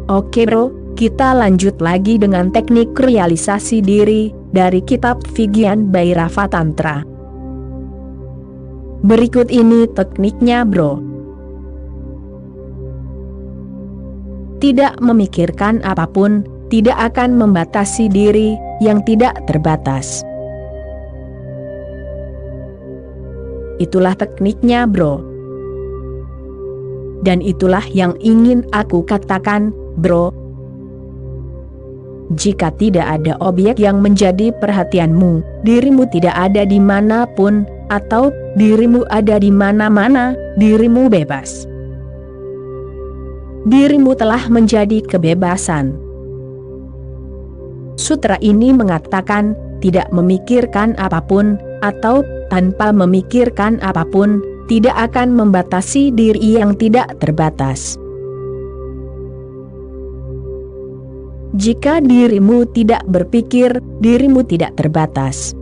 Oke bro, kita lanjut lagi dengan teknik realisasi diri dari kitab Vigyan by Rafa Tantra. Berikut ini tekniknya bro. Tidak memikirkan apapun, tidak akan membatasi diri yang tidak terbatas. Itulah tekniknya bro. Dan itulah yang ingin aku katakan, bro. Jika tidak ada objek yang menjadi perhatianmu, dirimu tidak ada dimanapun, atau dirimu ada di mana-mana, dirimu bebas. Dirimu telah menjadi kebebasan. Sutra ini mengatakan, tidak memikirkan apapun, atau tanpa memikirkan apapun, tidak akan membatasi diri yang tidak terbatas. Jika dirimu tidak berpikir, dirimu tidak terbatas.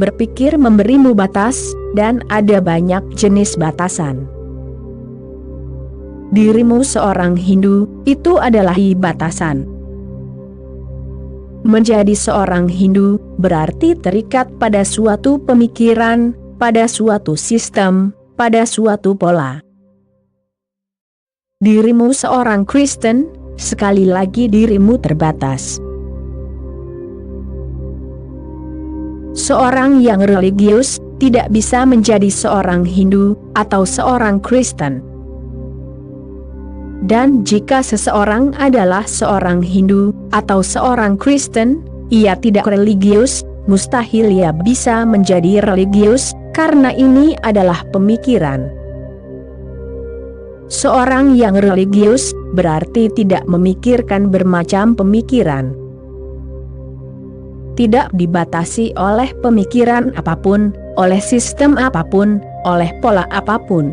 Berpikir memberimu batas, dan ada banyak jenis batasan. Dirimu seorang Hindu, itu adalah batasan. Menjadi seorang Hindu, berarti terikat pada suatu pemikiran, pada suatu sistem, pada suatu pola. Dirimu seorang Kristen, sekali lagi dirimu terbatas. Seorang yang religius, tidak bisa menjadi seorang Hindu, atau seorang Kristen. Dan jika seseorang adalah seorang Hindu, atau seorang Kristen, ia tidak religius, mustahil ia bisa menjadi religius, karena ini adalah pemikiran. Seorang yang religius, berarti tidak memikirkan bermacam pemikiran. Tidak dibatasi oleh pemikiran apapun, oleh sistem apapun, oleh pola apapun.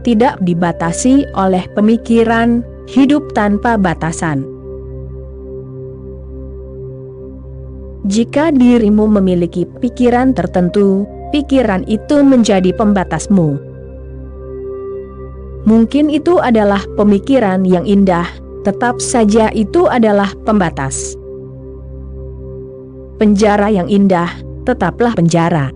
Tidak dibatasi oleh pemikiran, hidup tanpa batasan. Jika dirimu memiliki pikiran tertentu, pikiran itu menjadi pembatasmu. Mungkin itu adalah pemikiran yang indah, tetap saja itu adalah pembatas. Penjara yang indah, tetaplah penjara.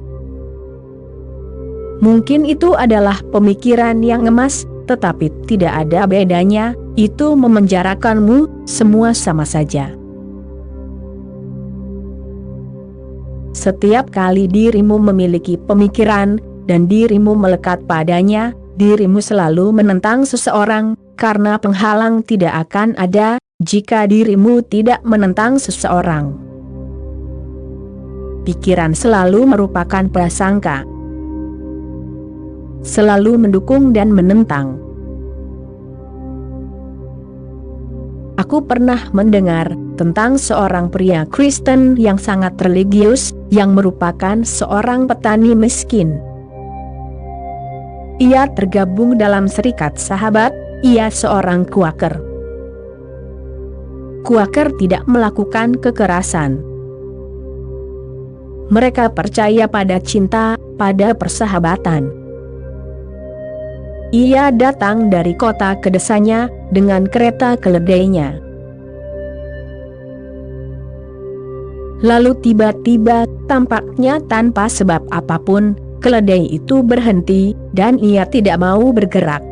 Mungkin itu adalah pemikiran yang emas, tetapi tidak ada bedanya, itu memenjarakanmu, semua sama saja. Setiap kali dirimu memiliki pemikiran, dan dirimu melekat padanya, dirimu selalu menentang seseorang, karena penghalang tidak akan ada, jika dirimu tidak menentang seseorang. Pikiran selalu merupakan prasangka. Selalu mendukung dan menentang. Aku pernah mendengar tentang seorang pria Kristen yang sangat religius, yang merupakan seorang petani miskin. Ia tergabung dalam serikat sahabat, ia seorang Quaker. Quaker tidak melakukan kekerasan. Mereka percaya pada cinta, pada persahabatan. Ia datang dari kota ke desanya, dengan kereta keledainya. Lalu tiba-tiba, tampaknya tanpa sebab apapun, keledai itu berhenti, dan ia tidak mau bergerak.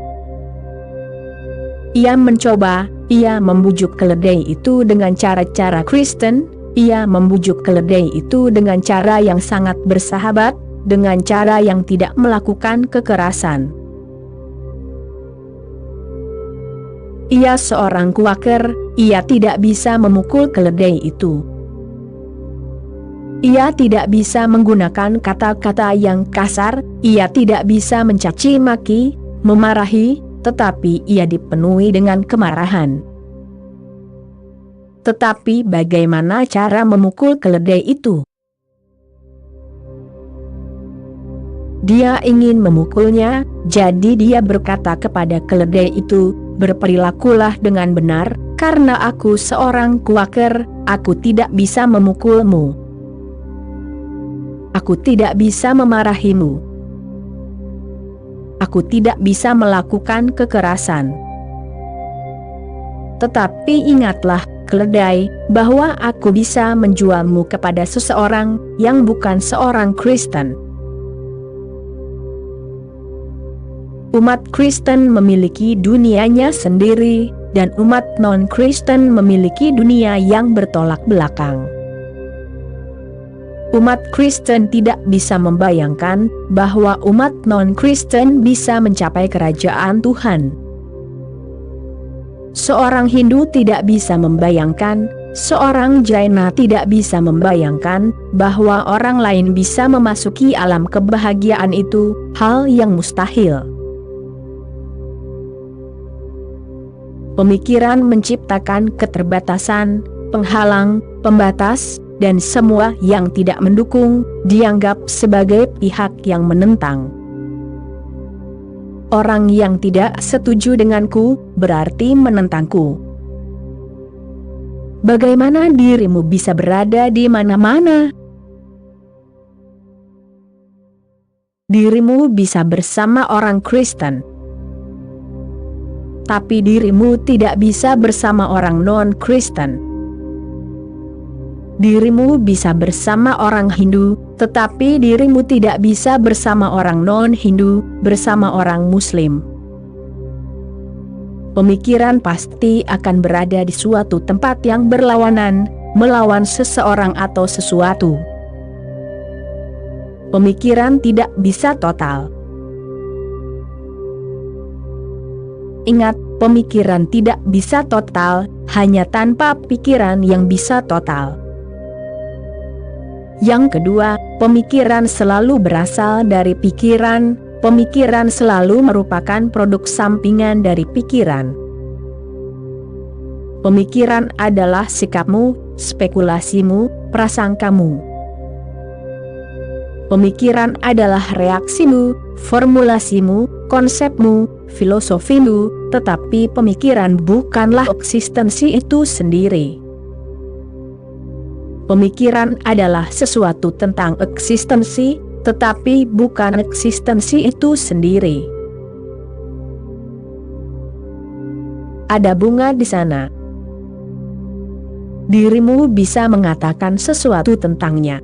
Ia mencoba, ia membujuk keledai itu dengan cara-cara Kristen, ia membujuk keledai itu dengan cara yang sangat bersahabat, dengan cara yang tidak melakukan kekerasan. Ia seorang Quaker, ia tidak bisa memukul keledai itu. Ia tidak bisa menggunakan kata-kata yang kasar, ia tidak bisa mencaci maki, memarahi, tetapi ia dipenuhi dengan kemarahan. Tetapi bagaimana cara memukul keledai itu? Dia ingin memukulnya, jadi dia berkata kepada keledai itu, "Berperilakulah dengan benar, karena aku seorang Quaker, aku tidak bisa memukulmu. Aku tidak bisa memarahimu. aku tidak bisa melakukan kekerasan. Tetapi ingatlah, keledai, bahwa aku bisa menjualmu kepada seseorang yang bukan seorang Kristen. Umat Kristen memiliki dunianya sendiri, dan umat non-Kristen memiliki dunia yang bertolak belakang. Umat Kristen tidak bisa membayangkan bahwa umat non-Kristen bisa mencapai kerajaan Tuhan. Seorang Hindu tidak bisa membayangkan, seorang Jaina tidak bisa membayangkan bahwa orang lain bisa memasuki alam kebahagiaan itu, hal yang mustahil. Pemikiran menciptakan keterbatasan, penghalang, pembatas, dan semua yang tidak mendukung, dianggap sebagai pihak yang menentang. Orang yang tidak setuju denganku, berarti menentangku. Bagaimana dirimu bisa berada di mana-mana? Dirimu bisa bersama orang Kristen, tapi dirimu tidak bisa bersama orang non-Kristen. Dirimu bisa bersama orang Hindu, tetapi dirimu tidak bisa bersama orang non-Hindu, bersama orang Muslim. Pemikiran pasti akan berada di suatu tempat yang berlawanan, melawan seseorang atau sesuatu. Pemikiran tidak bisa total. Ingat, pemikiran tidak bisa total, hanya tanpa pikiran yang bisa total. Yang kedua, pemikiran selalu berasal dari pikiran, pemikiran selalu merupakan produk sampingan dari pikiran. Pemikiran adalah sikapmu, spekulasimu, prasangkamu. Pemikiran adalah reaksimu, formulasimu, konsepmu, filosofimu, tetapi pemikiran bukanlah eksistensi itu sendiri. Pemikiran adalah sesuatu tentang eksistensi, tetapi bukan eksistensi itu sendiri. Ada bunga di sana. Dirimu bisa mengatakan sesuatu tentangnya.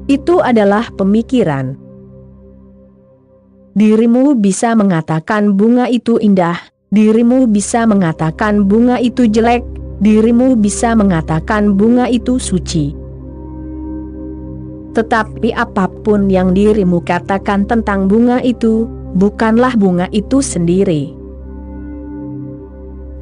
Itu adalah pemikiran. Dirimu bisa mengatakan bunga itu indah, dirimu bisa mengatakan bunga itu jelek, dirimu bisa mengatakan bunga itu suci. Tetapi apapun yang dirimu katakan tentang bunga itu, bukanlah bunga itu sendiri.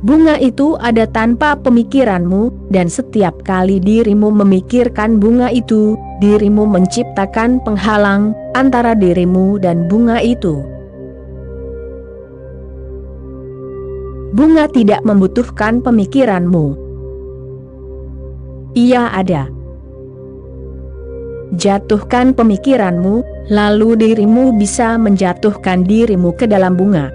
Bunga itu ada tanpa pemikiranmu, dan setiap kali dirimu memikirkan bunga itu, dirimu menciptakan penghalang antara dirimu dan bunga itu. Bunga tidak membutuhkan pemikiranmu. Ia ada. Jatuhkan pemikiranmu, lalu dirimu bisa menjatuhkan dirimu ke dalam bunga.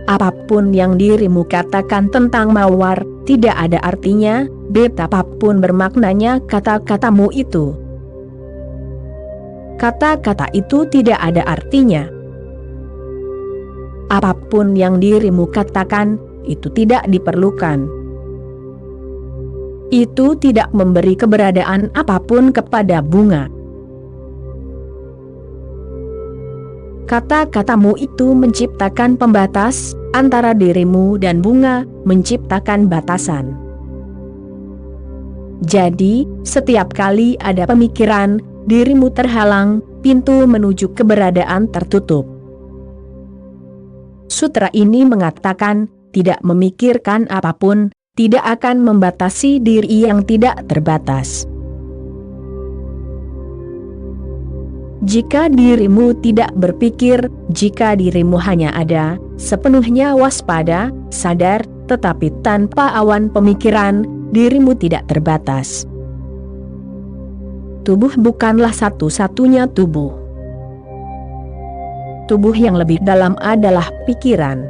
Apapun yang dirimu katakan tentang mawar, tidak ada artinya, betapapun bermaknanya kata-katamu itu. Kata-kata itu tidak ada artinya. Apapun yang dirimu katakan, itu tidak diperlukan. Itu tidak memberi keberadaan apapun kepada bunga. Kata-katamu itu menciptakan pembatas antara dirimu dan bunga, menciptakan batasan. Jadi, setiap kali ada pemikiran, dirimu terhalang, pintu menuju keberadaan tertutup. Sutra ini mengatakan, tidak memikirkan apapun, tidak akan membatasi diri yang tidak terbatas. Jika dirimu tidak berpikir, jika dirimu hanya ada, sepenuhnya waspada, sadar, tetapi tanpa awan pemikiran, dirimu tidak terbatas. Tubuh bukanlah satu-satunya tubuh. Tubuh yang lebih dalam adalah pikiran.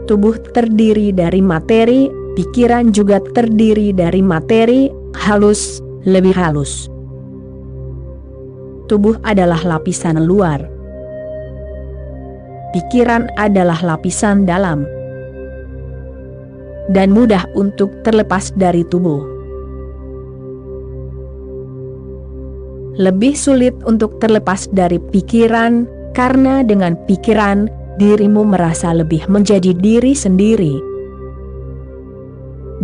Tubuh terdiri dari materi, pikiran juga terdiri dari materi, halus, lebih halus. tubuh adalah lapisan luar. Pikiran adalah lapisan dalam. Dan mudah untuk terlepas dari tubuh. Lebih sulit untuk terlepas dari pikiran, karena dengan pikiran, dirimu merasa lebih menjadi diri sendiri.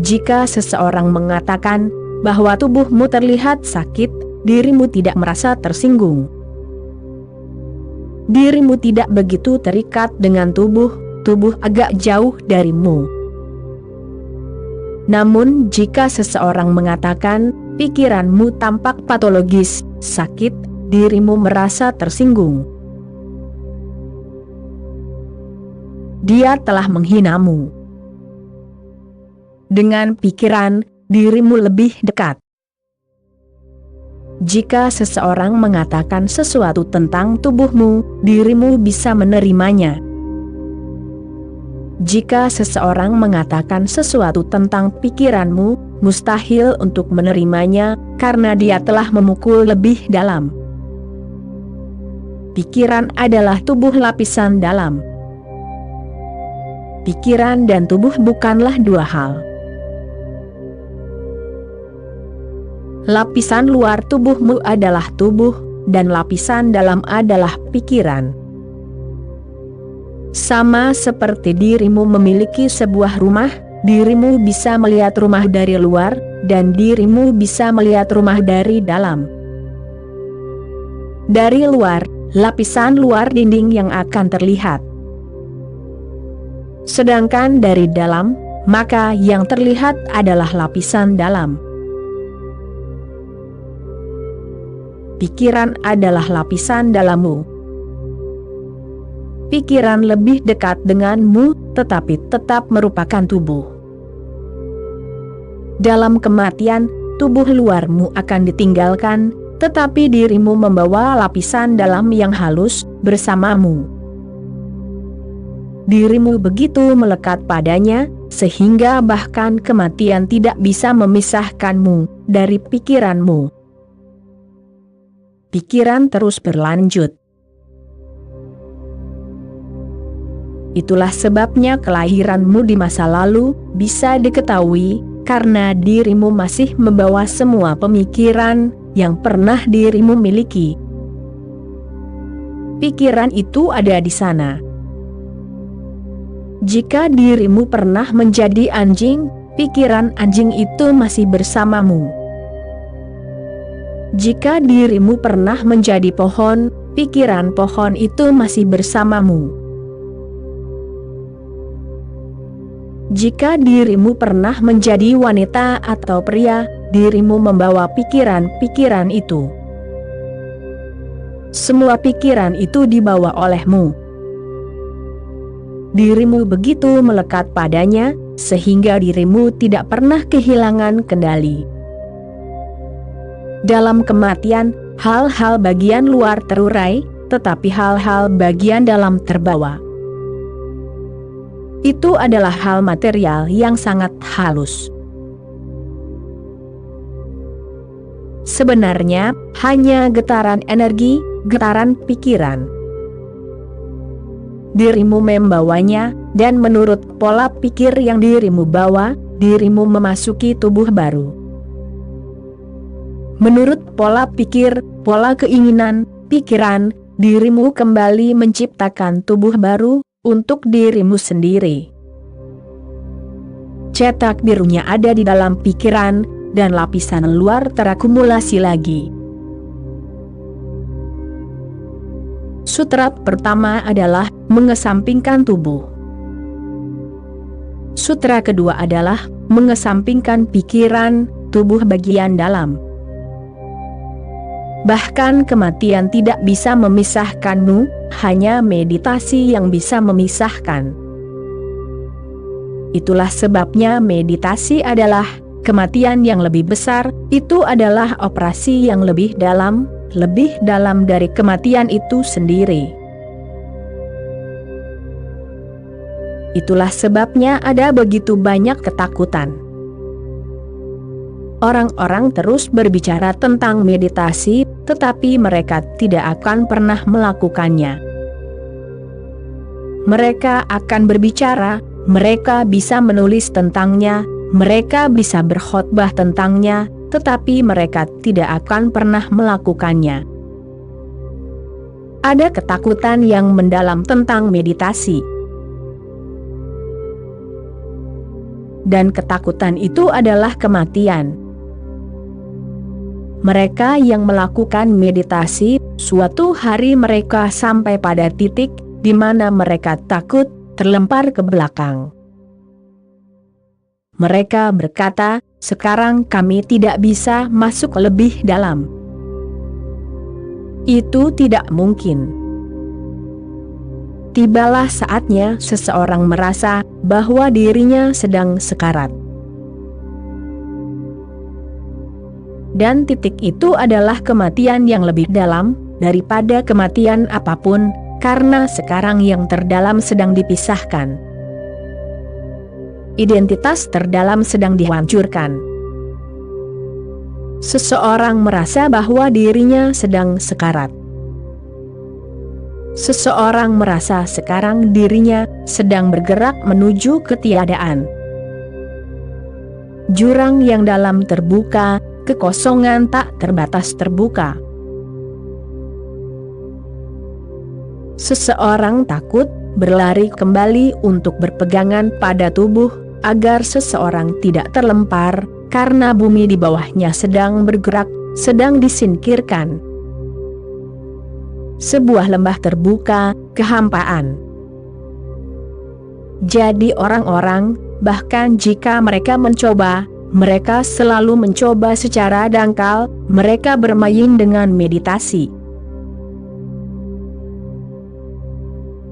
Jika seseorang mengatakan bahwa tubuhmu terlihat sakit, dirimu tidak merasa tersinggung. Dirimu tidak begitu terikat dengan tubuh agak jauh darimu. Namun jika seseorang mengatakan pikiranmu tampak patologis, sakit, dirimu merasa tersinggung. Dia telah menghinamu. Dengan pikiran, dirimu lebih dekat. Jika seseorang mengatakan sesuatu tentang tubuhmu, dirimu bisa menerimanya. Jika seseorang mengatakan sesuatu tentang pikiranmu, mustahil untuk menerimanya, karena dia telah memukul lebih dalam. Pikiran adalah tubuh lapisan dalam. Pikiran dan tubuh bukanlah dua hal. Lapisan luar tubuhmu adalah tubuh, dan lapisan dalam adalah pikiran. Sama seperti dirimu memiliki sebuah rumah, dirimu bisa melihat rumah dari luar, dan dirimu bisa melihat rumah dari dalam. Dari luar, lapisan luar dinding yang akan terlihat. Sedangkan dari dalam, maka yang terlihat adalah lapisan dalam. Pikiran adalah lapisan dalammu. Pikiran lebih dekat denganmu, tetapi tetap merupakan tubuh. Dalam kematian, tubuh luarmu akan ditinggalkan, tetapi dirimu membawa lapisan dalam yang halus bersamamu. Dirimu begitu melekat padanya, sehingga bahkan kematian tidak bisa memisahkanmu dari pikiranmu. Pikiran terus berlanjut. Itulah sebabnya kelahiranmu di masa lalu bisa diketahui, karena dirimu masih membawa semua pemikiran yang pernah dirimu miliki. Pikiran itu ada di sana. Jika dirimu pernah menjadi anjing, pikiran anjing itu masih bersamamu. Jika dirimu pernah menjadi pohon, pikiran pohon itu masih bersamamu. Jika dirimu pernah menjadi wanita atau pria, dirimu membawa pikiran-pikiran itu. Semua pikiran itu dibawa olehmu. Dirimu begitu melekat padanya, sehingga dirimu tidak pernah kehilangan kendali. Dalam kematian, hal-hal bagian luar terurai, tetapi hal-hal bagian dalam terbawa. Itu adalah hal material yang sangat halus. Sebenarnya, hanya getaran energi, getaran pikiran. Dirimu membawanya, dan menurut pola pikir yang dirimu bawa, dirimu memasuki tubuh baru. Menurut pola pikir, pola keinginan, pikiran, dirimu kembali menciptakan tubuh baru untuk dirimu sendiri. Cetak birunya ada di dalam pikiran, dan lapisan luar terakumulasi lagi. Sutra pertama adalah mengesampingkan tubuh. Sutra kedua adalah mengesampingkan pikiran, tubuh bagian dalam. Bahkan kematian tidak bisa memisahkanmu, hanya meditasi yang bisa memisahkan. Itulah sebabnya meditasi adalah kematian yang lebih besar, itu adalah operasi yang lebih dalam dari kematian itu sendiri. Itulah sebabnya ada begitu banyak ketakutan. Orang-orang terus berbicara tentang meditasi, tetapi mereka tidak akan pernah melakukannya. Mereka akan berbicara, mereka bisa menulis tentangnya, mereka bisa berkhotbah tentangnya, tetapi mereka tidak akan pernah melakukannya. Ada ketakutan yang mendalam tentang meditasi. Dan ketakutan itu adalah kematian. Mereka yang melakukan meditasi, suatu hari mereka sampai pada titik di mana mereka takut terlempar ke belakang. Mereka berkata, "Sekarang kami tidak bisa masuk lebih dalam." Itu tidak mungkin. Tibalah saatnya seseorang merasa bahwa dirinya sedang sekarat. Dan titik itu adalah kematian yang lebih dalam daripada kematian apapun, karena sekarang yang terdalam sedang dipisahkan. Identitas terdalam sedang dihancurkan. Seseorang merasa bahwa dirinya sedang sekarat. Seseorang merasa sekarang dirinya sedang bergerak menuju ketiadaan. Jurang yang dalam terbuka, kekosongan tak terbatas terbuka. Seseorang takut berlari kembali untuk berpegangan pada tubuh, agar seseorang tidak terlempar, karena bumi di bawahnya sedang bergerak, sedang disingkirkan. Sebuah lembah terbuka, kehampaan. Jadi orang-orang, bahkan jika mereka mencoba, mereka selalu mencoba secara dangkal, mereka bermain dengan meditasi.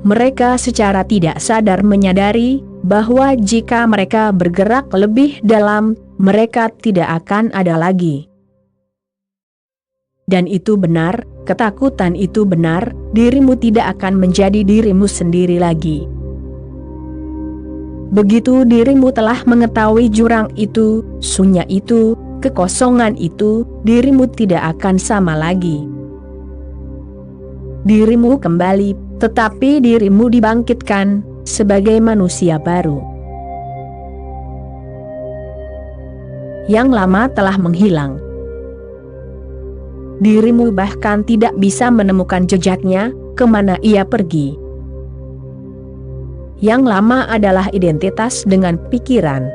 Mereka secara tidak sadar menyadari bahwa jika mereka bergerak lebih dalam, mereka tidak akan ada lagi. Dan itu benar, ketakutan itu benar, dirimu tidak akan menjadi dirimu sendiri lagi. Begitu dirimu telah mengetahui jurang itu, sunyi itu, kekosongan itu, dirimu tidak akan sama lagi. Dirimu kembali, tetapi dirimu dibangkitkan sebagai manusia baru. Yang lama telah menghilang. Dirimu bahkan tidak bisa menemukan jejaknya, kemana ia pergi. Yang lama adalah identitas dengan pikiran.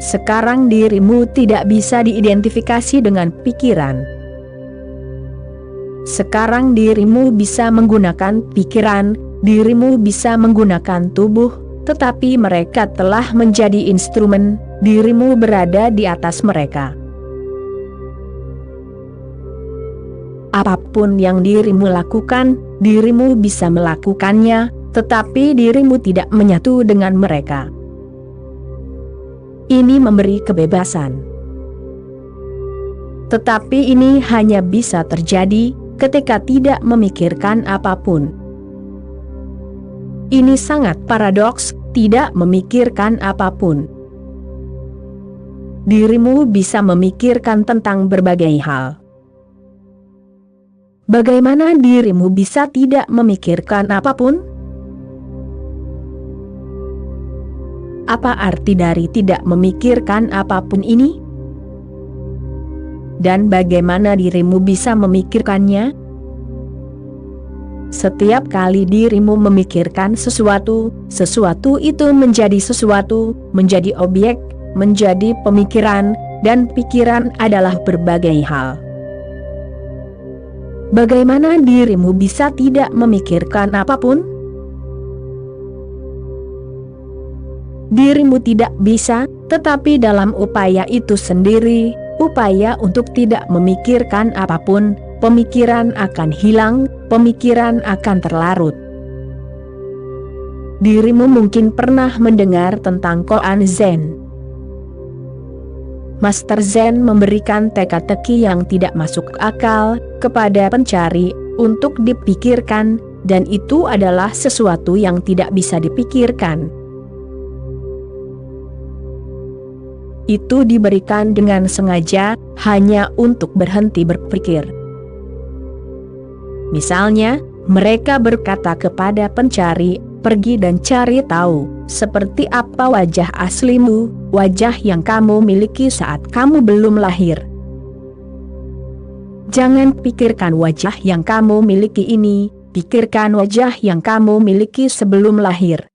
Sekarang dirimu tidak bisa diidentifikasi dengan pikiran. Sekarang dirimu bisa menggunakan pikiran, dirimu bisa menggunakan tubuh, tetapi mereka telah menjadi instrumen, dirimu berada di atas mereka. Apapun yang dirimu lakukan, dirimu bisa melakukannya, tetapi dirimu tidak menyatu dengan mereka. Ini memberi kebebasan. Tetapi ini hanya bisa terjadi ketika tidak memikirkan apapun. Ini sangat paradoks, tidak memikirkan apapun. Dirimu bisa memikirkan tentang berbagai hal. Bagaimana dirimu bisa tidak memikirkan apapun? Apa arti dari tidak memikirkan apapun ini? Dan bagaimana dirimu bisa memikirkannya? Setiap kali dirimu memikirkan sesuatu, sesuatu itu menjadi sesuatu, menjadi objek, menjadi pemikiran, dan pikiran adalah berbagai hal. Bagaimana dirimu bisa tidak memikirkan apapun? Dirimu tidak bisa, tetapi dalam upaya itu sendiri, upaya untuk tidak memikirkan apapun, pemikiran akan hilang, pemikiran akan terlarut. Dirimu mungkin pernah mendengar tentang Koan Zen. Master Zen memberikan teka-teki yang tidak masuk akal kepada pencari untuk dipikirkan, dan itu adalah sesuatu yang tidak bisa dipikirkan. itu diberikan dengan sengaja, hanya untuk berhenti berpikir. Misalnya, mereka berkata kepada pencari, pergi dan cari tahu, seperti apa wajah aslimu, wajah yang kamu miliki saat kamu belum lahir. Jangan pikirkan wajah yang kamu miliki ini, pikirkan wajah yang kamu miliki sebelum lahir.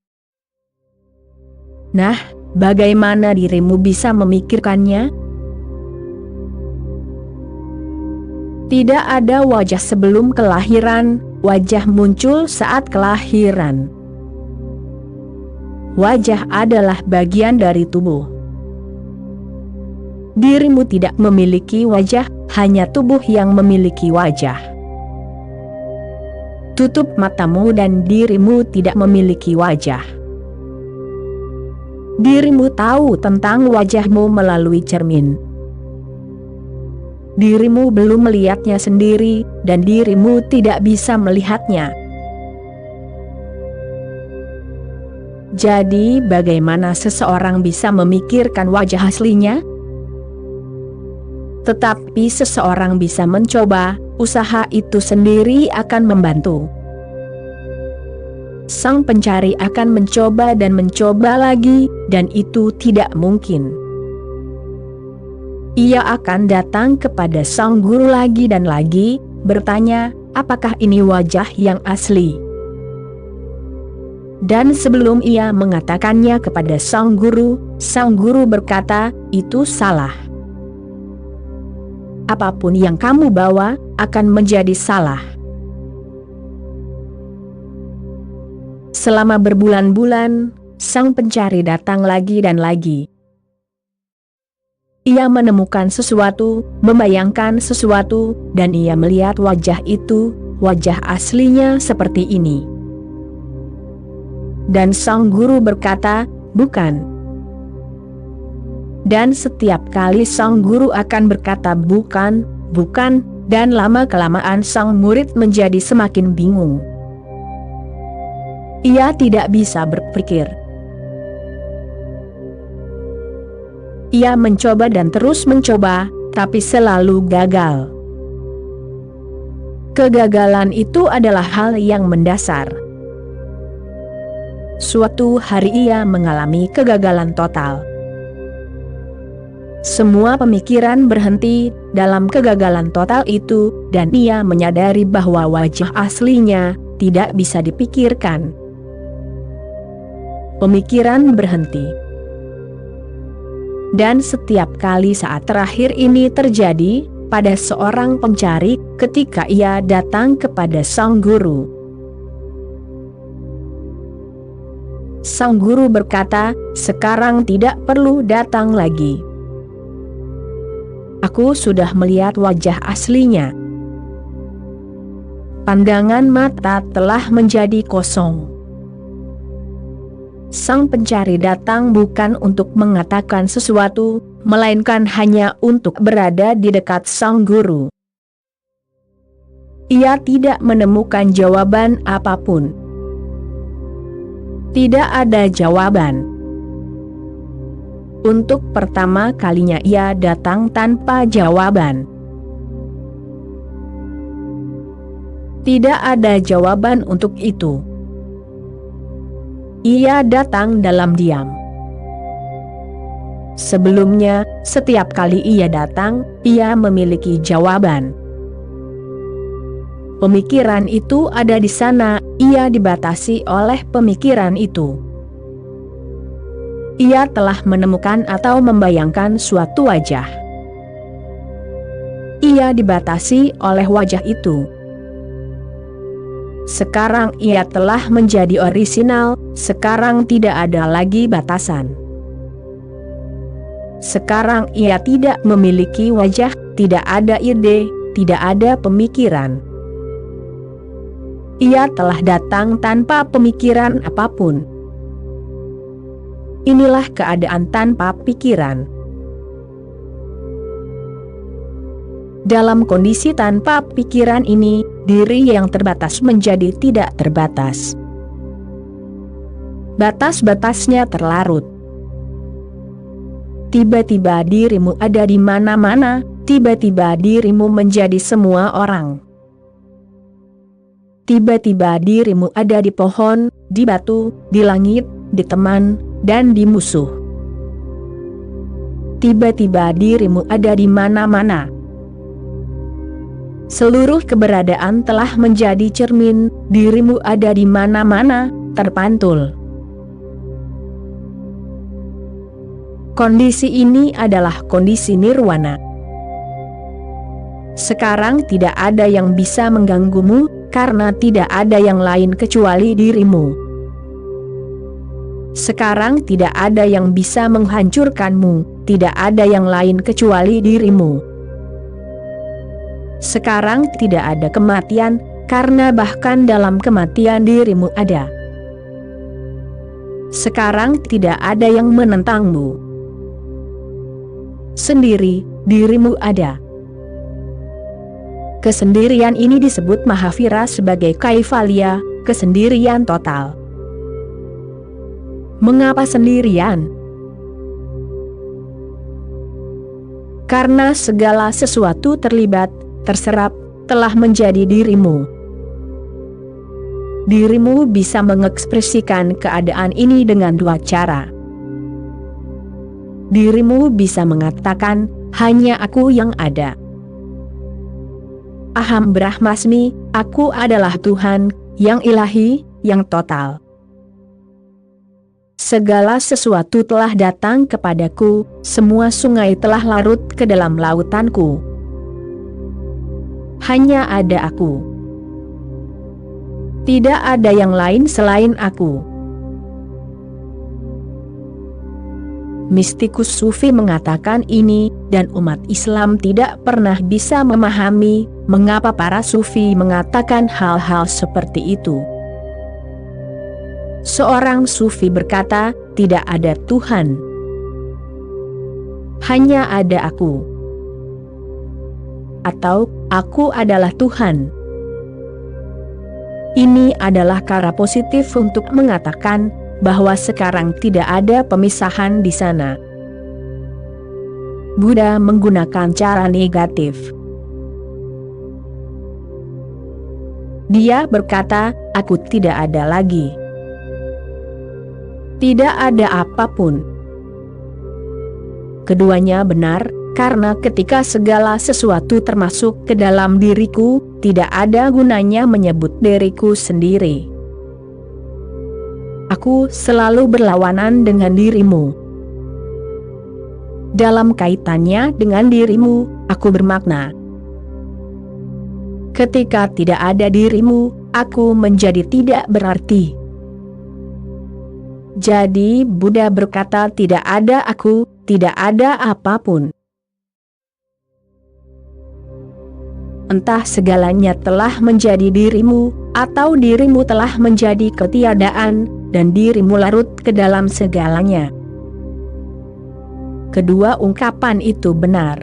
Nah, bagaimana dirimu bisa memikirkannya? Tidak ada wajah sebelum kelahiran, wajah muncul saat kelahiran. Wajah adalah bagian dari tubuh. Dirimu tidak memiliki wajah, hanya tubuh yang memiliki wajah. Tutup matamu dan dirimu tidak memiliki wajah. Dirimu tahu tentang wajahmu melalui cermin. Dirimu belum melihatnya sendiri, dan dirimu tidak bisa melihatnya. Jadi, bagaimana seseorang bisa memikirkan wajah aslinya? Tetapi seseorang bisa mencoba, usaha itu sendiri akan membantu. Sang pencari akan mencoba dan mencoba lagi, dan itu tidak mungkin. Ia akan datang kepada sang guru lagi dan lagi, bertanya, apakah ini wajah yang asli? Dan sebelum ia mengatakannya kepada sang guru berkata, itu salah. Apapun yang kamu bawa, akan menjadi salah. Selama berbulan-bulan, sang pencari datang lagi dan lagi. Ia menemukan sesuatu, membayangkan sesuatu, dan ia melihat wajah itu, wajah aslinya seperti ini. Dan sang guru berkata, bukan. Dan setiap kali sang guru akan berkata bukan, bukan, dan lama-kelamaan sang murid menjadi semakin bingung. Ia tidak bisa berpikir. Ia mencoba dan terus mencoba, tapi selalu gagal. Kegagalan itu adalah hal yang mendasar. Suatu hari ia mengalami kegagalan total. Semua pemikiran berhenti dalam kegagalan total itu, dan ia menyadari bahwa wajah aslinya tidak bisa dipikirkan. Pemikiran berhenti. Dan setiap kali saat terakhir ini terjadi, pada seorang pencari, ketika ia datang kepada sang guru. Sang guru berkata, sekarang tidak perlu datang lagi. Aku sudah melihat wajah aslinya. Pandangan mata telah menjadi kosong. Sang pencari datang bukan untuk mengatakan sesuatu, melainkan hanya untuk berada di dekat sang guru. Ia tidak menemukan jawaban apapun. Tidak ada jawaban. Untuk pertama kalinya ia datang tanpa jawaban. Tidak ada jawaban untuk itu. Ia datang dalam diam. Sebelumnya, setiap kali ia datang, ia memiliki jawaban. Pemikiran itu ada di sana, ia dibatasi oleh pemikiran itu. Ia telah menemukan atau membayangkan suatu wajah. Ia dibatasi oleh wajah itu. Sekarang ia telah menjadi orisinal, sekarang tidak ada lagi batasan. Sekarang ia tidak memiliki wajah, tidak ada ide, tidak ada pemikiran. Ia telah datang tanpa pemikiran apapun. Inilah keadaan tanpa pikiran. Dalam kondisi tanpa pikiran ini, diri yang terbatas menjadi tidak terbatas. Batas-batasnya terlarut. Tiba-tiba dirimu ada di mana-mana, tiba-tiba dirimu menjadi semua orang. Tiba-tiba dirimu ada di pohon, di batu, di langit, di teman, dan di musuh. Tiba-tiba dirimu ada di mana-mana. Seluruh keberadaan telah menjadi cermin, dirimu ada di mana-mana, terpantul. Kondisi ini adalah kondisi nirwana. Sekarang tidak ada yang bisa mengganggumu, karena tidak ada yang lain kecuali dirimu. Sekarang tidak ada yang bisa menghancurkanmu, tidak ada yang lain kecuali dirimu. Sekarang tidak ada kematian, karena bahkan dalam kematian dirimu ada. Sekarang tidak ada yang menentangmu. Sendiri, dirimu ada. Kesendirian ini disebut Mahavira sebagai kaivalya, kesendirian total. Mengapa sendirian? Karena segala sesuatu terlibat, terserap, telah menjadi dirimu. Dirimu bisa mengekspresikan keadaan ini dengan dua cara. Dirimu bisa mengatakan, hanya aku yang ada. Aham Brahmasmi, aku adalah Tuhan, yang ilahi, yang total. Segala sesuatu telah datang kepadaku, semua sungai telah larut ke dalam lautanku. Hanya ada aku. Tidak ada yang lain selain aku. Mistikus Sufi mengatakan ini, dan umat Islam tidak pernah bisa memahami mengapa para Sufi mengatakan hal-hal seperti itu. Seorang Sufi berkata, tidak ada Tuhan. Hanya ada aku. Atau, aku adalah Tuhan. Ini adalah cara positif untuk mengatakan bahwa sekarang tidak ada pemisahan di sana. Buddha menggunakan cara negatif. Dia berkata, aku tidak ada lagi. Tidak ada apapun. Keduanya benar, karena ketika segala sesuatu termasuk ke dalam diriku, tidak ada gunanya menyebut diriku sendiri. Aku selalu berlawanan dengan dirimu. Dalam kaitannya dengan dirimu, aku bermakna. Ketika tidak ada dirimu, aku menjadi tidak berarti. Jadi Buddha berkata tidak ada aku, tidak ada apapun. Entah segalanya telah menjadi dirimu, atau dirimu telah menjadi ketiadaan, dan dirimu larut ke dalam segalanya. Kedua ungkapan itu benar.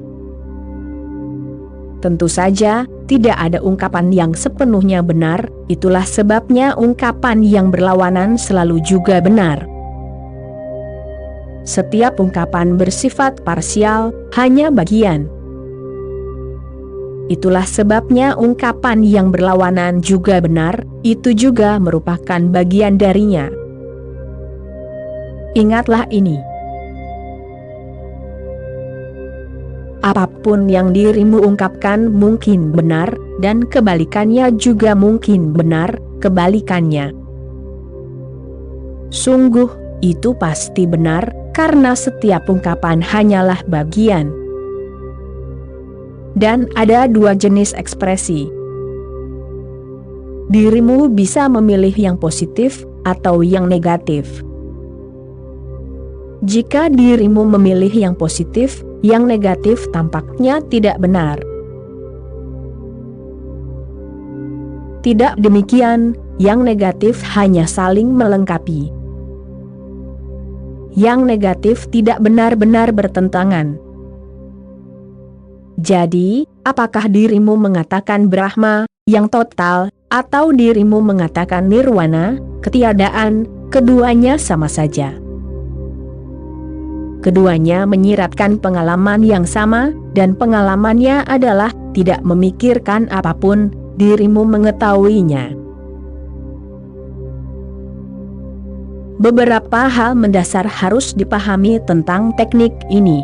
Tentu saja, tidak ada ungkapan yang sepenuhnya benar, itulah sebabnya ungkapan yang berlawanan selalu juga benar. Setiap ungkapan bersifat parsial, hanya bagian. Itulah sebabnya ungkapan yang berlawanan juga benar, itu juga merupakan bagian darinya. Ingatlah ini. Apapun yang dirimu ungkapkan mungkin benar, dan kebalikannya juga mungkin benar, kebalikannya. Sungguh, itu pasti benar, karena setiap ungkapan hanyalah bagian. Dan ada dua jenis ekspresi. Dirimu bisa memilih yang positif, atau yang negatif. Jika dirimu memilih yang positif, yang negatif tampaknya tidak benar. Tidak demikian, yang negatif hanya saling melengkapi. Yang negatif tidak benar-benar bertentangan. Jadi, apakah dirimu mengatakan Brahma, yang total, atau dirimu mengatakan Nirwana, ketiadaan, keduanya sama saja. Keduanya menyiratkan pengalaman yang sama, dan pengalamannya adalah tidak memikirkan apapun, dirimu mengetahuinya. Beberapa hal mendasar harus dipahami tentang teknik ini.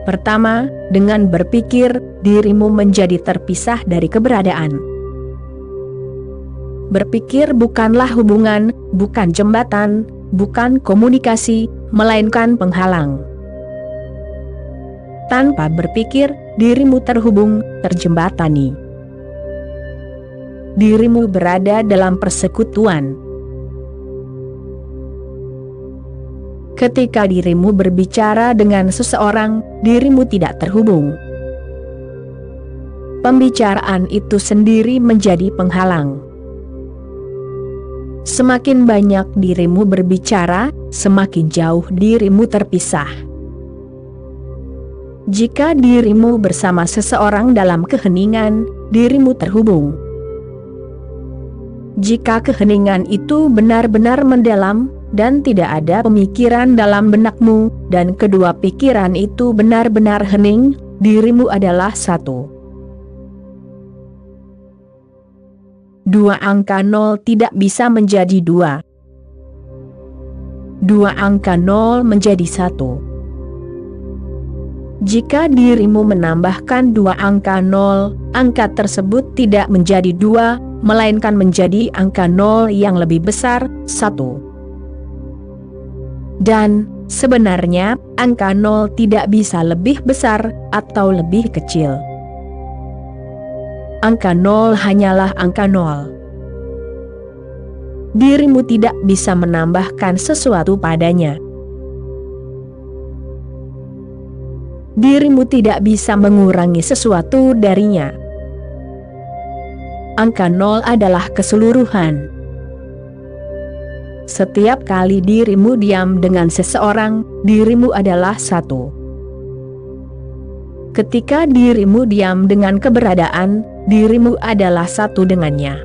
Pertama, dengan berpikir, dirimu menjadi terpisah dari keberadaan. Berpikir bukanlah hubungan, bukan jembatan, bukan komunikasi, melainkan penghalang. Tanpa berpikir, dirimu terhubung, terjembatani. Dirimu berada dalam persekutuan. Ketika dirimu berbicara dengan seseorang, dirimu tidak terhubung. Pembicaraan itu sendiri menjadi penghalang. Semakin banyak dirimu berbicara, semakin jauh dirimu terpisah. Jika dirimu bersama seseorang dalam keheningan, dirimu terhubung. Jika keheningan itu benar-benar mendalam, dan tidak ada pemikiran dalam benakmu, dan kedua pikiran itu benar-benar hening, dirimu adalah satu. Dua angka 0 tidak bisa menjadi dua. Dua angka 0 menjadi satu. Jika dirimu menambahkan dua angka 0, angka tersebut tidak menjadi dua, melainkan menjadi angka 0 yang lebih besar, 1. Dan, sebenarnya, angka 0 tidak bisa lebih besar, atau lebih kecil. Angka 0 hanyalah angka 0. Dirimu tidak bisa menambahkan sesuatu padanya. Dirimu tidak bisa mengurangi sesuatu darinya. Angka 0 adalah keseluruhan. Setiap kali dirimu diam dengan seseorang, dirimu adalah satu. Ketika dirimu diam dengan keberadaan, dirimu adalah satu dengannya.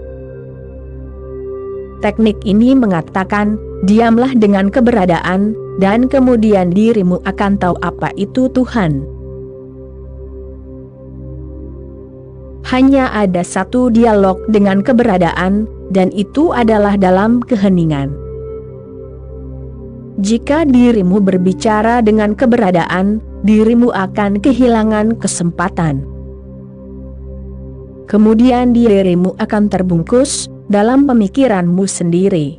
Teknik ini mengatakan, diamlah dengan keberadaan, dan kemudian dirimu akan tahu apa itu Tuhan. Hanya ada satu dialog dengan keberadaan, dan itu adalah dalam keheningan. Jika dirimu berbicara dengan keberadaan, dirimu akan kehilangan kesempatan. Kemudian dirimu akan terbungkus dalam pemikiranmu sendiri.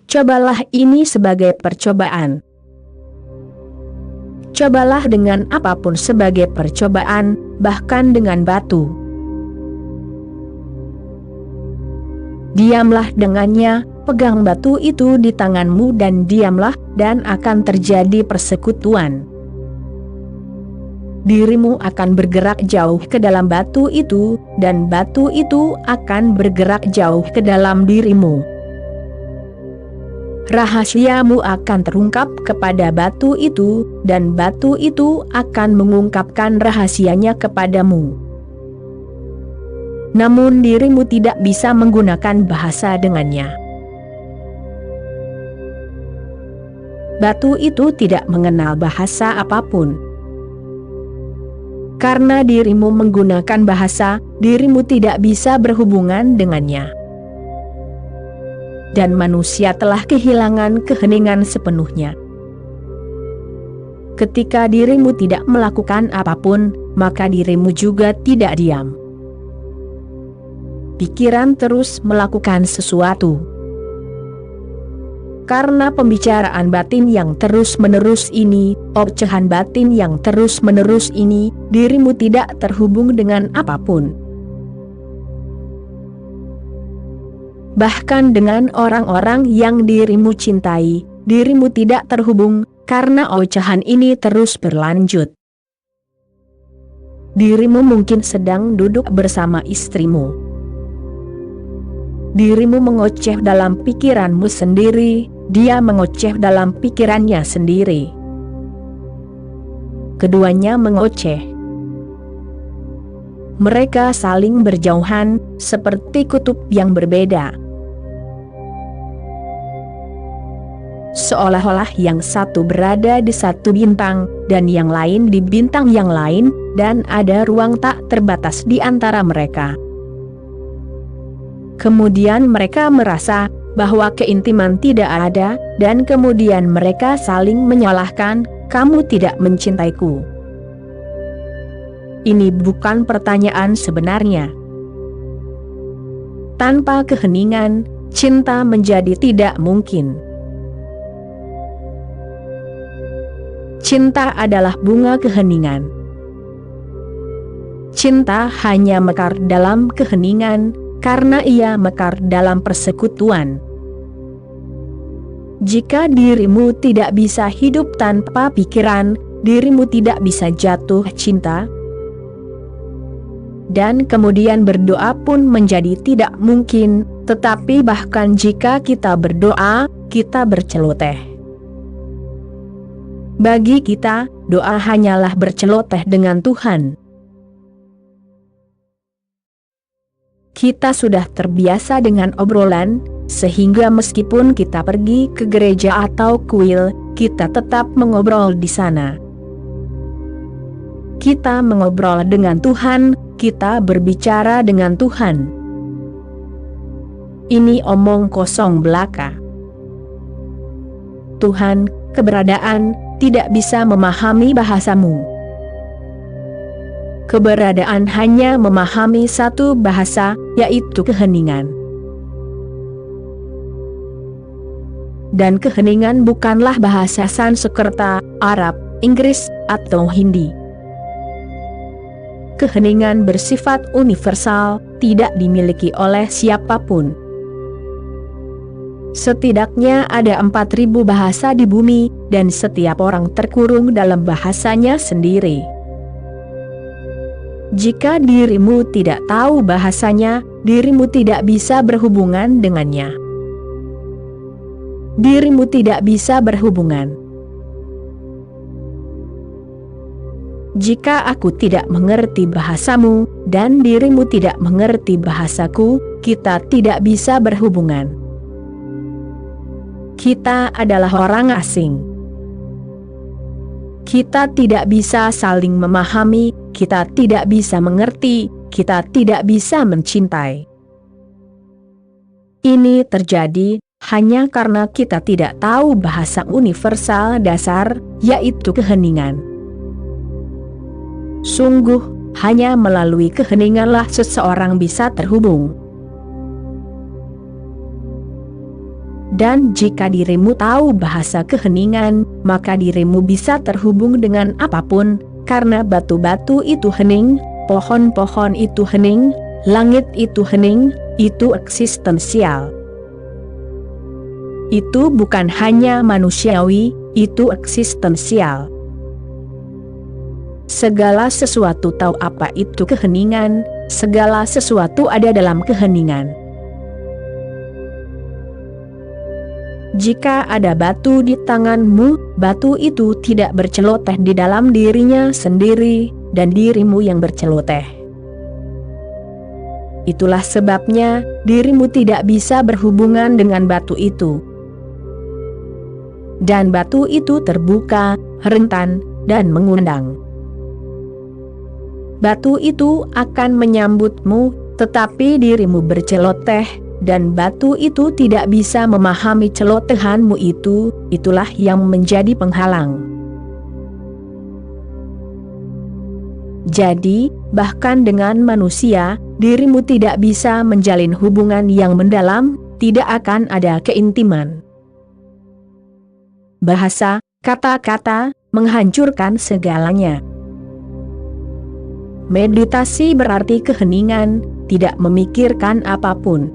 Cobalah ini sebagai percobaan. Cobalah dengan apapun sebagai percobaan, bahkan dengan batu. Diamlah dengannya, pegang batu itu di tanganmu dan diamlah, dan akan terjadi persekutuan. Dirimu akan bergerak jauh ke dalam batu itu, dan batu itu akan bergerak jauh ke dalam dirimu. Rahasiamu akan terungkap kepada batu itu, dan batu itu akan mengungkapkan rahasianya kepadamu. Namun dirimu tidak bisa menggunakan bahasa dengannya. Batu itu tidak mengenal bahasa apapun. Karena dirimu menggunakan bahasa, dirimu tidak bisa berhubungan dengannya. Dan manusia telah kehilangan keheningan sepenuhnya. Ketika dirimu tidak melakukan apapun, maka dirimu juga tidak diam. Pikiran terus melakukan sesuatu. Karena pembicaraan batin yang terus-menerus ini, ocehan batin yang terus-menerus ini, dirimu tidak terhubung dengan apapun. Bahkan dengan orang-orang yang dirimu cintai, dirimu tidak terhubung, karena ocehan ini terus berlanjut. Dirimu mungkin sedang duduk bersama istrimu. Dirimu mengoceh dalam pikiranmu sendiri, dia mengoceh dalam pikirannya sendiri. Keduanya mengoceh. Mereka saling berjauhan, seperti kutub yang berbeda. seolah-olah yang satu berada di satu bintang, dan yang lain di bintang yang lain, dan ada ruang tak terbatas di antara mereka. Kemudian mereka merasa bahwa keintiman tidak ada, dan kemudian mereka saling menyalahkan, "Kamu tidak mencintaiku." Ini bukan pertanyaan sebenarnya. Tanpa keheningan, cinta menjadi tidak mungkin. Cinta adalah bunga keheningan. Cinta hanya mekar dalam keheningan, karena ia mekar dalam persekutuan. Jika dirimu tidak bisa hidup tanpa pikiran, dirimu tidak bisa jatuh cinta. Dan kemudian berdoa pun menjadi tidak mungkin, tetapi bahkan jika kita berdoa, kita berceloteh. Bagi kita, doa hanyalah berceloteh dengan Tuhan. Kita sudah terbiasa dengan obrolan, sehingga meskipun kita pergi ke gereja atau kuil, kita tetap mengobrol di sana. Kita mengobrol dengan Tuhan, kita berbicara dengan Tuhan. Ini omong kosong belaka. Tuhan, keberadaan, tidak bisa memahami bahasamu. Keberadaan hanya memahami satu bahasa, yaitu keheningan. Dan keheningan bukanlah bahasa Sanskerta, Arab, Inggris, atau Hindi. Keheningan bersifat universal, tidak dimiliki oleh siapapun. Setidaknya ada 4.000 bahasa di bumi, dan setiap orang terkurung dalam bahasanya sendiri. Jika dirimu tidak tahu bahasanya, dirimu tidak bisa berhubungan dengannya. Dirimu tidak bisa berhubungan. Jika aku tidak mengerti bahasamu, dan dirimu tidak mengerti bahasaku, kita tidak bisa berhubungan. Kita adalah orang asing. Kita tidak bisa saling memahami, kita tidak bisa mengerti, kita tidak bisa mencintai. Ini terjadi hanya karena kita tidak tahu bahasa universal dasar, yaitu keheningan. Sungguh, hanya melalui keheninganlah seseorang bisa terhubung. Dan jika dirimu tahu bahasa keheningan, maka dirimu bisa terhubung dengan apapun, karena batu-batu itu hening, pohon-pohon itu hening, langit itu hening, itu eksistensial. Itu bukan hanya manusiawi, itu eksistensial. Segala sesuatu tahu apa itu keheningan, segala sesuatu ada dalam keheningan. Jika ada batu di tanganmu, batu itu tidak berceloteh di dalam dirinya sendiri, dan dirimu yang berceloteh. Itulah sebabnya, dirimu tidak bisa berhubungan dengan batu itu. Dan batu itu terbuka, rentan, dan mengundang. Batu itu akan menyambutmu, tetapi dirimu berceloteh, dan batu itu tidak bisa memahami celotehanmu itu, itulah yang menjadi penghalang. Jadi, bahkan dengan manusia, dirimu tidak bisa menjalin hubungan yang mendalam, tidak akan ada keintiman. Bahasa, kata-kata, menghancurkan segalanya. Meditasi berarti keheningan, tidak memikirkan apapun.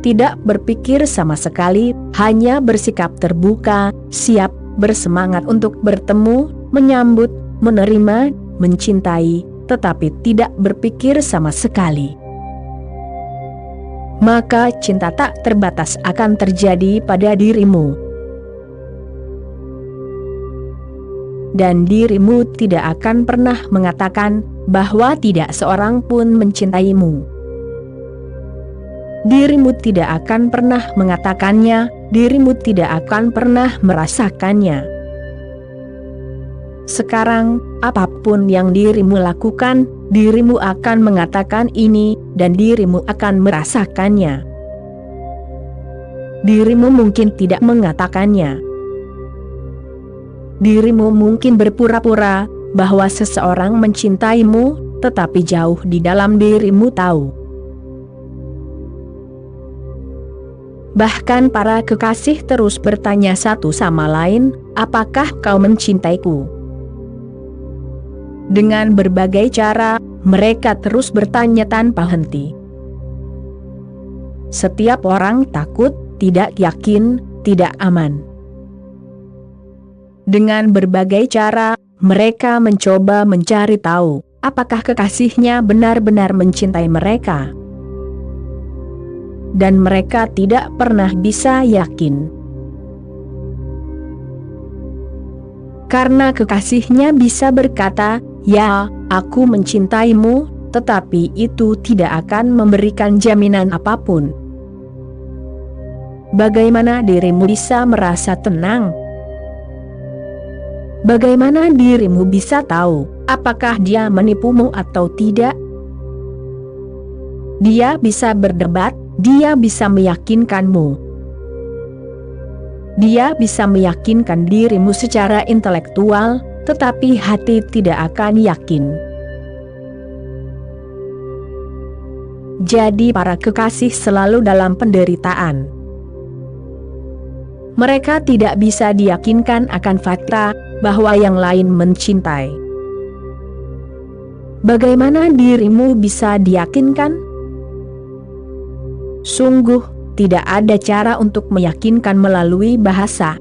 Tidak berpikir sama sekali, hanya bersikap terbuka, siap, bersemangat untuk bertemu, menyambut, menerima, mencintai, tetapi tidak berpikir sama sekali. Maka cinta tak terbatas akan terjadi pada dirimu. Dan dirimu tidak akan pernah mengatakan bahwa tidak seorang pun mencintaimu. Dirimu tidak akan pernah mengatakannya dirimu tidak akan pernah merasakannya. Sekarang, apapun yang dirimu lakukan, dirimu akan mengatakan ini, dan dirimu akan merasakannya. Dirimu mungkin tidak mengatakannya. Dirimu mungkin berpura-pura bahwa seseorang mencintaimu, tetapi jauh di dalam dirimu tahu. Bahkan para kekasih terus bertanya satu sama lain, apakah kau mencintaiku? Dengan berbagai cara, mereka terus bertanya tanpa henti. Setiap orang takut, tidak yakin, tidak aman. Dengan berbagai cara, mereka mencoba mencari tahu, apakah kekasihnya benar-benar mencintai mereka. Dan mereka tidak pernah bisa yakin. Karena kekasihnya bisa berkata, "Ya, aku mencintaimu," tetapi itu tidak akan memberikan jaminan apapun. Bagaimana dirimu bisa merasa tenang? Bagaimana dirimu bisa tahu apakah dia menipumu atau tidak? Dia bisa berdebat, dia bisa meyakinkanmu. Dia bisa meyakinkan dirimu secara intelektual, tetapi hati tidak akan yakin. Jadi para kekasih selalu dalam penderitaan. Mereka tidak bisa diyakinkan akan fakta bahwa yang lain mencintai. Bagaimana dirimu bisa diyakinkan? Sungguh, tidak ada cara untuk meyakinkan melalui bahasa.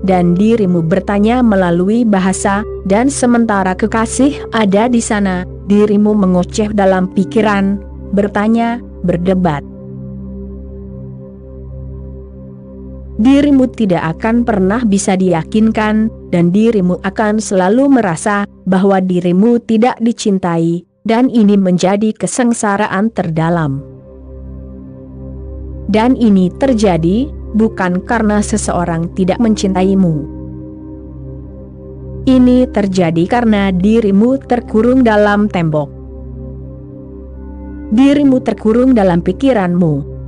Dan dirimu bertanya melalui bahasa, dan sementara kekasih ada di sana, dirimu mengoceh dalam pikiran, bertanya, berdebat. Dirimu tidak akan pernah bisa diyakinkan, dan dirimu akan selalu merasa bahwa dirimu tidak dicintai, dan ini menjadi kesengsaraan terdalam. Dan ini terjadi bukan karena seseorang tidak mencintaimu. Ini terjadi karena dirimu terkurung dalam tembok. Dirimu terkurung dalam pikiranmu.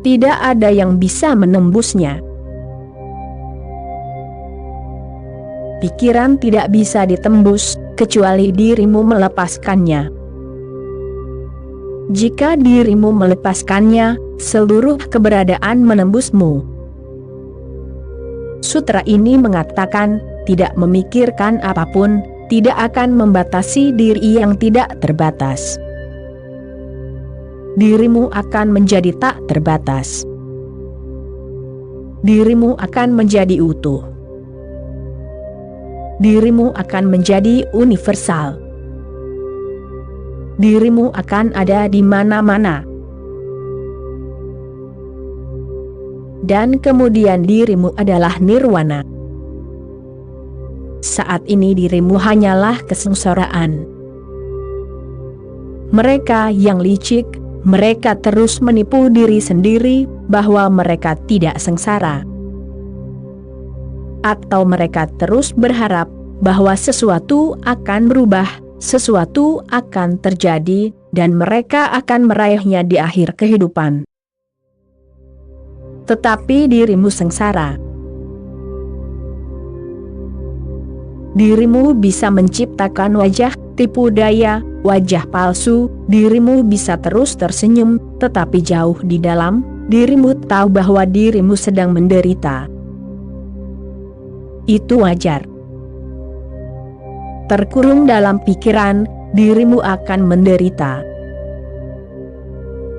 Tidak ada yang bisa menembusnya. Pikiran tidak bisa ditembus, kecuali dirimu melepaskannya. Jika dirimu melepaskannya, seluruh keberadaan menembusmu. Sutra ini mengatakan, tidak memikirkan apapun, tidak akan membatasi diri yang tidak terbatas. Dirimu akan menjadi tak terbatas. Dirimu akan menjadi utuh. Dirimu akan menjadi universal. Dirimu akan ada di mana-mana. Dan kemudian dirimu adalah nirwana. Saat ini dirimu hanyalah kesengsaraan. Mereka yang licik, mereka terus menipu diri sendiri bahwa mereka tidak sengsara. Atau mereka terus berharap bahwa sesuatu akan berubah, sesuatu akan terjadi, dan mereka akan meraihnya di akhir kehidupan. Tetapi dirimu sengsara. Dirimu bisa menciptakan wajah tipu daya, wajah palsu, dirimu bisa terus tersenyum, tetapi jauh di dalam, dirimu tahu bahwa dirimu sedang menderita. Itu wajar. Terkurung dalam pikiran, dirimu akan menderita.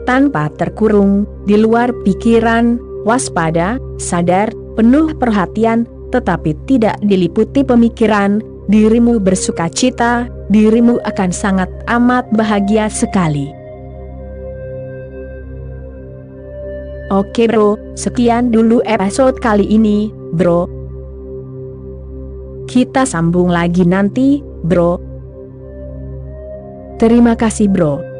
Tanpa terkurung, di luar pikiran, waspada, sadar, penuh perhatian, tetapi tidak diliputi pemikiran, dirimu bersuka cita, dirimu akan sangat amat bahagia sekali. Oke bro, sekian dulu episode kali ini, bro. Kita sambung lagi nanti, bro. Terima kasih bro.